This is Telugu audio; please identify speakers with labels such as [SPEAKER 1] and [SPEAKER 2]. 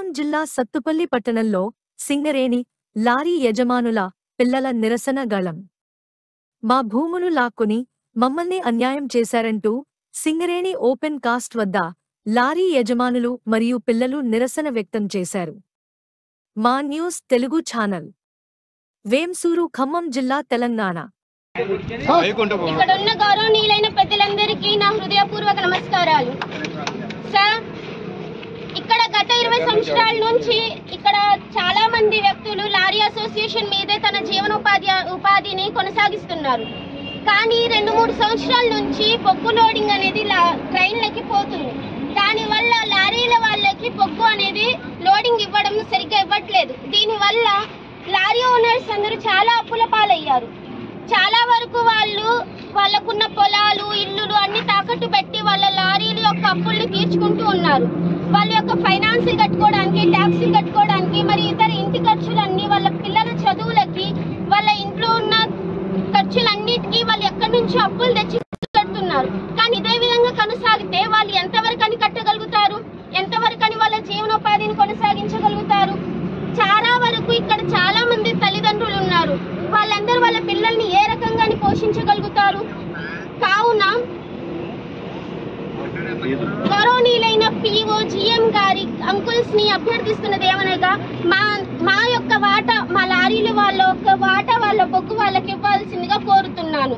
[SPEAKER 1] ఖమ్మం జిల్లా సత్తుపల్లి పట్టణంలో సింగరేణి లారీ యజమానుల పిల్లల నిరసన గళం. మా భూములు లాక్కుని మమ్మల్ని అన్యాయం చేశారంటూ సింగరేణి ఓపెన్ కాస్ట్ వద్ద లారీ యజమానులు మరియు పిల్లలు నిరసన వ్యక్తం చేశారు. మా న్యూస్ తెలుగు ఛానల్, వేంసూరు, ఖమ్మం జిల్లా, తెలంగాణ.
[SPEAKER 2] ఇక్కడున్న గౌరవనీయులైన పెద్దలందరికీ నా హృదయపూర్వక నమస్కారాలు. సార్, ఇక్కడ గత 20 సంవత్సరాల నుంచి ఇక్కడ చాలా మంది వ్యక్తులు లారీ అసోసియేషన్ మీదే తన ఉపాధిని కొనసాగిస్తున్నారు. కానీ 2-3 సంవత్సరాల నుంచి బొగ్గు లోడింగ్ అనేది ట్రైన్లకి పోతుంది. దానివల్ల లారీల వాళ్ళకి బొగ్గు అనేది లోడింగ్ ఇవ్వడం సరిగ్గా ఇవ్వట్లేదు. దీనివల్ల లారీ ఓనర్స్ అందరూ చాలా అప్పుల పాలయ్యారు. చాలా వరకు వాళ్ళకున్న పొలాలు, ఇల్లులు అన్ని తాకట్టు పెట్టి వాళ్ళ లారీల యొక్క అప్పుల్ని తీర్చుకుంటూ ఉన్నారు. వాళ్ళ యొక్క ఫైనాన్స్ కట్టుకోవడానికి, ట్యాక్సీ కట్టుకోవడానికి, మరి ఇతర ఇంటి ఖర్చులన్నీ, వాళ్ళ పిల్లల చదువులకి, వాళ్ళ ఇంట్లో ఉన్న ఖర్చులన్నిటికీ వాళ్ళు ఎక్కడి నుంచి అప్పులు తెచ్చి కడుతున్నారు. కానీ ఇదే విధంగా కొనసాగితే వాళ్ళు ఎంతవరకు కట్టగలుగుతారు? ఎంతవరకు వాళ్ళ జీవనోపాధిని కొనసాగించగలుగుతారు? చాలా వరకు ఇక్కడ చాలా మంది తల్లిదండ్రులు ఉన్నారు. వాళ్ళందరూ వాళ్ళ పిల్లల్ని ఏ రకంగా పోషించగలుగుతారు? కావున గౌరవనీయులైన PO GM గారి అంకుల్స్ ని అభ్యర్థిస్తున్నది ఏమనగా, మా యొక్క వాటా, మా లారీలు వాళ్ళ యొక్క వాటా, వాళ్ళ బొగ్గు వాళ్ళకి ఇవ్వాల్సిందిగా కోరుతున్నాను.